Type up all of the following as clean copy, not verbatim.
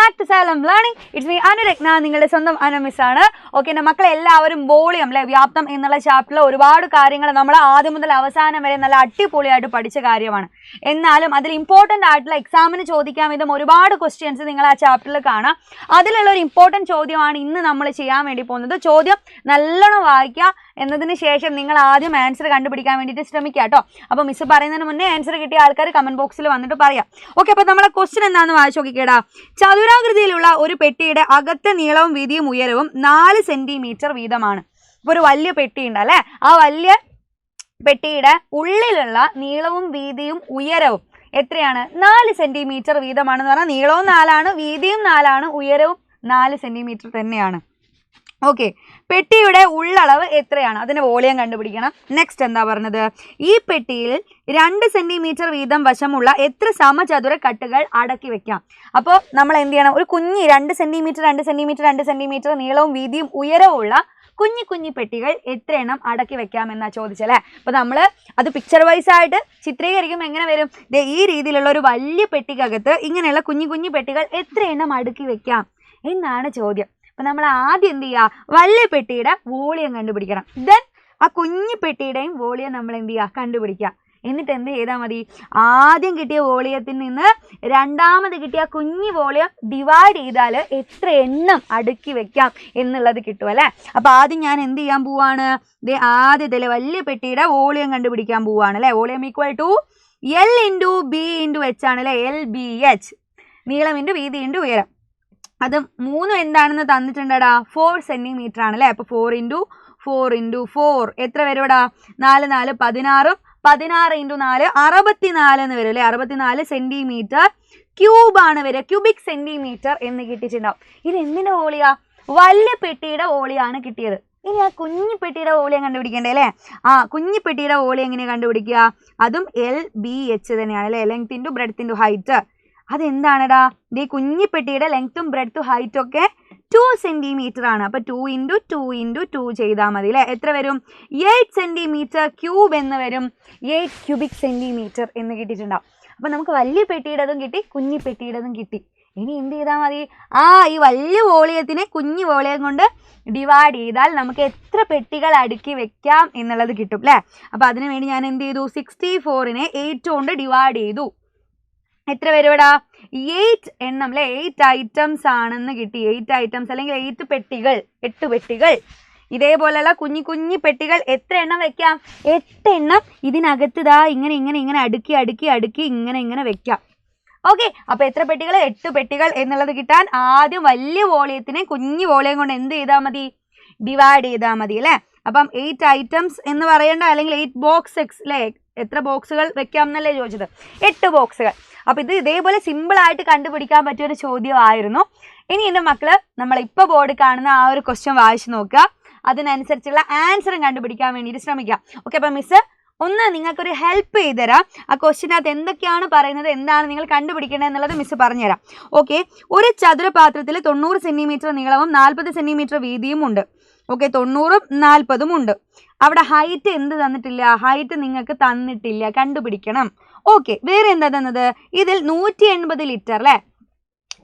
back to Xylem Learning. It's me Anurekna. നിങ്ങളുടെ സ്വന്തം അനമിസ് ആണ്. ഓക്കെ, മക്കളെ എല്ലാവരും വോളിയം അല്ലെ വ്യാപ്തം എന്നുള്ള ചാപ്റ്ററിൽ ഒരുപാട് കാര്യങ്ങൾ നമ്മൾ ആദ്യം മുതൽ അവസാനം വരെ നല്ല അടിപൊളിയായിട്ട് പഠിച്ച കാര്യമാണ്. എന്നാലും അതിൽ ഇമ്പോർട്ടൻ്റ് ആയിട്ടുള്ള എക്സാമിന് ചോദിക്കാൻ വിധം ഒരുപാട് ക്വസ്റ്റ്യൻസ് നിങ്ങൾ ആ ചാപ്റ്ററിൽ കാണാം. അതിലുള്ള ഒരു ഇമ്പോർട്ടൻറ്റ് ചോദ്യമാണ് ഇന്ന് നമ്മൾ ചെയ്യാൻ വേണ്ടി പോകുന്നത്. ചോദ്യം നല്ലോണം വായിക്കുക, എന്നതിന് ശേഷം നിങ്ങൾ ആദ്യം ആൻസർ കണ്ടുപിടിക്കാൻ വേണ്ടിയിട്ട് ശ്രമിക്കുക കേട്ടോ. അപ്പോൾ മിസ് പറയുന്നതിന് മുന്നേ ആൻസർ കിട്ടിയ ആൾക്കാർ കമൻറ്റ് ബോക്സിൽ വന്നിട്ട് പറയാം. ഓക്കെ, അപ്പോൾ നമ്മളെ ക്വസ്റ്റ്യൻ എന്താണെന്ന് വായിച്ചു നോക്കിക്കേടാ. ചതുരാകൃതിയിലുള്ള ഒരു പെട്ടിയുടെ അകത്തെ നീളവും വീതിയും ഉയരവും 4 സെൻറ്റിമീറ്റർ വീതമാണ്. ഇപ്പോൾ ഒരു വലിയ പെട്ടി ഉണ്ട് അല്ലേ, ആ വലിയ പെട്ടിയുടെ ഉള്ളിലുള്ള നീളവും വീതിയും ഉയരവും എത്രയാണ്? 4 സെൻറ്റിമീറ്റർ വീതമാണെന്ന് പറഞ്ഞാൽ നീളവും 4ആണ്, വീതിയും 4ആണ്, ഉയരവും 4 സെൻറ്റിമീറ്റർ തന്നെയാണ്. ഓക്കെ, പെട്ടിയുടെ ഉള്ളളവ് എത്രയാണ്? അതിൻ്റെ വോളിയം കണ്ടുപിടിക്കണം. നെക്സ്റ്റ് എന്താ പറഞ്ഞത്? ഈ പെട്ടിയിൽ 2 സെൻറ്റിമീറ്റർ വീതം വശമുള്ള എത്ര സമചതുര കട്ടുകൾ അടക്കി വെക്കാം? അപ്പോൾ നമ്മൾ എന്ത് ചെയ്യണം? ഒരു കുഞ്ഞി 2 സെൻറ്റിമീറ്റർ നീളവും വീതിയും ഉയരവും ഉള്ള കുഞ്ഞു പെട്ടികൾ എത്ര എണ്ണം അടക്കി വെക്കാം എന്നാ ചോദിച്ചല്ലേ. അപ്പോൾ നമ്മൾ അത് പിക്ചർ വൈസ് ആയിട്ട് ചിത്രീകരിക്കുമ്പോൾ എങ്ങനെ വരും? ഈ രീതിയിലുള്ള ഒരു വലിയ പെട്ടിക്കകത്ത് ഇങ്ങനെയുള്ള കുഞ്ഞു പെട്ടികൾ എത്ര എണ്ണം അടുക്കി വെക്കാം എന്നാണ് ചോദ്യം. അപ്പം നമ്മൾ ആദ്യം എന്ത് ചെയ്യുക? വലിയ പെട്ടിയുടെ വോളിയം കണ്ടുപിടിക്കണം. ദെൻ ആ കുഞ്ഞു പെട്ടിയുടെയും വോളിയം നമ്മൾ എന്ത് ചെയ്യുക? കണ്ടുപിടിക്കുക. എന്നിട്ട് എന്ത് ചെയ്താൽ മതി? ആദ്യം കിട്ടിയ വോളിയത്തിൽ നിന്ന് രണ്ടാമത് കിട്ടിയ കുഞ്ഞു വോളിയം ഡിവൈഡ് ചെയ്താൽ എത്ര എണ്ണം അടുക്കി വെക്കാം എന്നുള്ളത് കിട്ടും അല്ലേ. അപ്പോൾ ആദ്യം ഞാൻ എന്ത് ചെയ്യാൻ പോവാണ്? ആദ്യത്തിലെ വലിയ പെട്ടിയുടെ വോളിയം കണ്ടുപിടിക്കാൻ പോവാണ് അല്ലേ. Volume equal to L into B into H ആണ് അല്ലേ. LBH, നീളം ഇൻറ്റു വീതി ഇൻറ്റു ഉയരം. അത് 3 എന്താണെന്ന് തന്നിട്ടുണ്ടടാ? 4 സെൻറ്റിമീറ്റർ ആണല്ലേ. അപ്പോൾ 4 ഇൻറ്റു 4 എത്ര വരുമടാ? 4 4 16, 16 ഇൻറ്റു 4 64 എന്ന് വരും അല്ലേ. 64 സെൻറ്റിമീറ്റർ ക്യൂബാണ് വരിക, ക്യൂബിക് സെൻറ്റിമീറ്റർ എന്ന് കിട്ടിയിട്ടുണ്ടാവും. ഇത് എന്തിൻ്റെ വോളിയാ? വലിയ പെട്ടിയുടെ വോളിയാണ് കിട്ടിയത്. ഇനി ആ കുഞ്ഞു പെട്ടിയുടെ വോളിയം കണ്ടുപിടിക്കണ്ടേ അല്ലേ. കുഞ്ഞു പെട്ടിയുടെ വോളിയം എങ്ങനെ കണ്ടുപിടിക്കുക? അതും LBH തന്നെയാണ് അല്ലേ. Length into breadth into height. അതെന്താണെടാ? ഈ കുഞ്ഞി പെട്ടിയുടെ ലെങ്ത്തും ബ്രെഡ്ത്തും ഹൈറ്റും ഒക്കെ 2 സെൻറ്റിമീറ്റർ ആണ്. അപ്പോൾ 2 ഇൻറ്റു 2 ചെയ്താൽ മതി അല്ലേ. എത്ര വരും? 8 സെൻറ്റിമീറ്റർ ക്യൂബ് എന്ന് വരും. 8 ക്യൂബിക് സെൻറ്റിമീറ്റർ എന്ന് കിട്ടിയിട്ടുണ്ടാവും. അപ്പോൾ നമുക്ക് വലിയ പെട്ടിയുടേതും കിട്ടി, കുഞ്ഞി പെട്ടിയുടേതും കിട്ടി. ഇനി എന്ത് ചെയ്താൽ മതി? ഈ വലിയ വോളിയത്തിനെ കുഞ്ഞു വോളിയം കൊണ്ട് ഡിവൈഡ് ചെയ്താൽ നമുക്ക് എത്ര പെട്ടികൾ അടുക്കി വെക്കാം എന്നുള്ളത് കിട്ടും അല്ലേ. അപ്പോൾ അതിനു വേണ്ടി ഞാൻ എന്ത് ചെയ്തു? 64നെ 8 കൊണ്ട് ഡിവൈഡ് ചെയ്തു. എത്ര വരുവടാ? 8 എണ്ണം അല്ലേ. 8 ഐറ്റംസ് ആണെന്ന് കിട്ടി. 8 ഐറ്റംസ് അല്ലെങ്കിൽ 8 പെട്ടികൾ, 8 പെട്ടികൾ. ഇതേപോലെയുള്ള കുഞ്ഞു പെട്ടികൾ എത്ര എണ്ണം വെക്കാം? 8 എണ്ണം ഇതിനകത്ത് ഇങ്ങനെ അടുക്കി ഇങ്ങനെ വെക്കാം. ഓക്കെ, അപ്പോൾ എത്ര പെട്ടികൾ? 8 പെട്ടികൾ എന്നുള്ളത് കിട്ടാൻ ആദ്യം വലിയ വോളിയത്തിനെ കുഞ്ഞു വോളിയം കൊണ്ട് എന്ത് ചെയ്താൽ മതി? ഡിവൈഡ് ചെയ്താൽ മതി അല്ലേ. അപ്പം 8 ഐറ്റംസ് എന്ന് പറയേണ്ട, അല്ലെങ്കിൽ 8 ബോക്സസ് അല്ലേ. എത്ര ബോക്സുകൾ വെക്കാം എന്നല്ലേ ചോദിച്ചത്? 8 ബോക്സുകൾ. അപ്പോൾ ഇത് ഇതേപോലെ സിമ്പിളായിട്ട് കണ്ടുപിടിക്കാൻ പറ്റിയൊരു ചോദ്യമായിരുന്നു. ഇനി എൻ്റെ മക്കൾ നമ്മളിപ്പോൾ ബോർഡ് കാണുന്ന ആ ഒരു ക്വസ്റ്റ്യൻ വായിച്ച് നോക്കുക, അതിനനുസരിച്ചുള്ള ആൻസറും കണ്ടുപിടിക്കാൻ വേണ്ടിയിട്ട് ശ്രമിക്കുക. ഓക്കെ, അപ്പോൾ മിസ് ഒന്ന് നിങ്ങൾക്കൊരു ഹെൽപ്പ് ചെയ്തുതരാം. ആ ക്വസ്റ്റ്യനകത്ത് എന്തൊക്കെയാണ് പറയുന്നത്, എന്താണ് നിങ്ങൾ കണ്ടുപിടിക്കേണ്ടത് എന്നുള്ളത് മിസ് പറഞ്ഞുതരാം. ഓക്കെ, ഒരു ചതുരപാത്രത്തിൽ 90 സെൻറ്റിമീറ്റർ നീളവും 40 സെൻറ്റിമീറ്റർ വീതിയും ഉണ്ട്. ഓക്കെ, 90ഉം 40ഉം ഉണ്ട്. അവിടെ ഹൈറ്റ് എന്ത് തന്നിട്ടില്ല? ഹൈറ്റ് നിങ്ങൾക്ക് തന്നിട്ടില്ല, കണ്ടുപിടിക്കണം. ഓക്കെ, വേറെ എന്താ തന്നത്? ഇതിൽ 180 ലിറ്റർ അല്ലേ.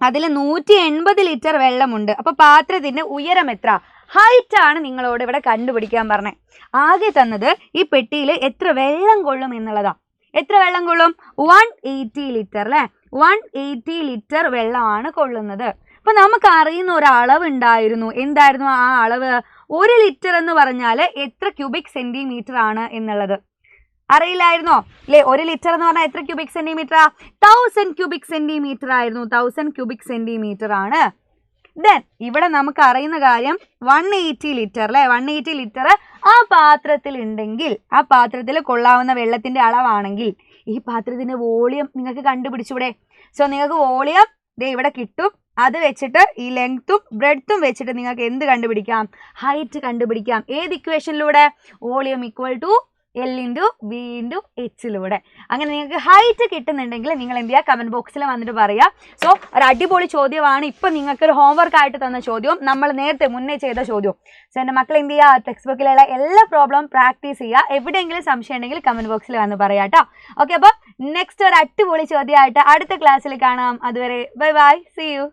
അതിൽ 180 ലിറ്റർ വെള്ളമുണ്ട്. അപ്പോൾ പാത്രത്തിൻ്റെ ഉയരം എത്ര? ഹൈറ്റ് ആണ് നിങ്ങളോട് ഇവിടെ കണ്ടുപിടിക്കാൻ പറഞ്ഞത്. ആകെ തന്നത് ഈ പെട്ടിയിൽ എത്ര വെള്ളം കൊള്ളും എന്നുള്ളതാണ്. എത്ര വെള്ളം കൊള്ളും? 180 ലിറ്റർ അല്ലേ. 180 ലിറ്റർ വെള്ളമാണ് കൊള്ളുന്നത്. അപ്പോൾ നമുക്ക് അറിയുന്ന ഒരു അളവ് ഉണ്ടായിരുന്നു. എന്തായിരുന്നു ആ അളവ്? 1 ലിറ്റർ എന്ന് പറഞ്ഞാൽ എത്ര ക്യൂബിക് സെൻറ്റിമീറ്റർ ആണ് എന്നുള്ളത് അറിയില്ലായിരുന്നോ അല്ലേ. 1 ലിറ്റർ എന്ന് പറഞ്ഞാൽ എത്ര ക്യൂബിക് സെൻറ്റിമീറ്ററാ? 1000 ക്യൂബിക് സെൻറ്റിമീറ്റർ ആയിരുന്നു. 1000 ക്യൂബിക് സെൻറ്റിമീറ്റർ ആണ്. ദെൻ ഇവിടെ നമുക്ക് അറിയുന്ന കാര്യം 180 ലിറ്റർ അല്ലേ. 180 ലിറ്റർ ആ പാത്രത്തിൽ ഉണ്ടെങ്കിൽ, ആ പാത്രത്തിൽ കൊള്ളാവുന്ന വെള്ളത്തിൻ്റെ അളവാണെങ്കിൽ ഈ പാത്രത്തിൻ്റെ വോളിയം നിങ്ങൾക്ക് കണ്ടുപിടിച്ചൂടെ? സോ നിങ്ങൾക്ക് വോളിയം ഇവിടെ കിട്ടും. അത് വെച്ചിട്ട് ഈ ലെങ്ത്തും ബ്രെഡ്ത്തും വെച്ചിട്ട് നിങ്ങൾക്ക് എന്ത് കണ്ടുപിടിക്കാം? ഹൈറ്റ് കണ്ടുപിടിക്കാം. ഏത് ഇക്വേഷനിലൂടെ? Volume equal to L into B into എച്ചിലൂടെ. അങ്ങനെ നിങ്ങൾക്ക് ഹൈറ്റ് കിട്ടുന്നുണ്ടെങ്കിൽ നിങ്ങൾ എന്ത് ചെയ്യുക? കമൻറ്റ് ബോക്സിൽ വന്നിട്ട് പറയുക. സോ ഒരു അടിപൊളി ചോദ്യമാണ്. ഇപ്പം നിങ്ങൾക്കൊരു ഹോംവർക്ക് ആയിട്ട് തന്ന ചോദ്യവും നമ്മൾ നേരത്തെ മുന്നേ ചെയ്ത ചോദ്യവും. സോ എൻ്റെ മക്കൾ എന്ത് ചെയ്യുക? ടെക്സ്റ്റ് ബുക്കിലുള്ള എല്ലാ പ്രോബ്ലം പ്രാക്ടീസ് ചെയ്യുക. എവിടെയെങ്കിലും സംശയം ഉണ്ടെങ്കിൽ കമൻറ്റ് ബോക്സിൽ വന്ന് പറയാം കേട്ടോ. ഓക്കെ, അപ്പോൾ നെക്സ്റ്റ് ഒരു അടിപൊളി ചോദ്യമായിട്ട് അടുത്ത ക്ലാസ്സിൽ കാണാം. അതുവരെ ബൈ ബൈ, സീ യു.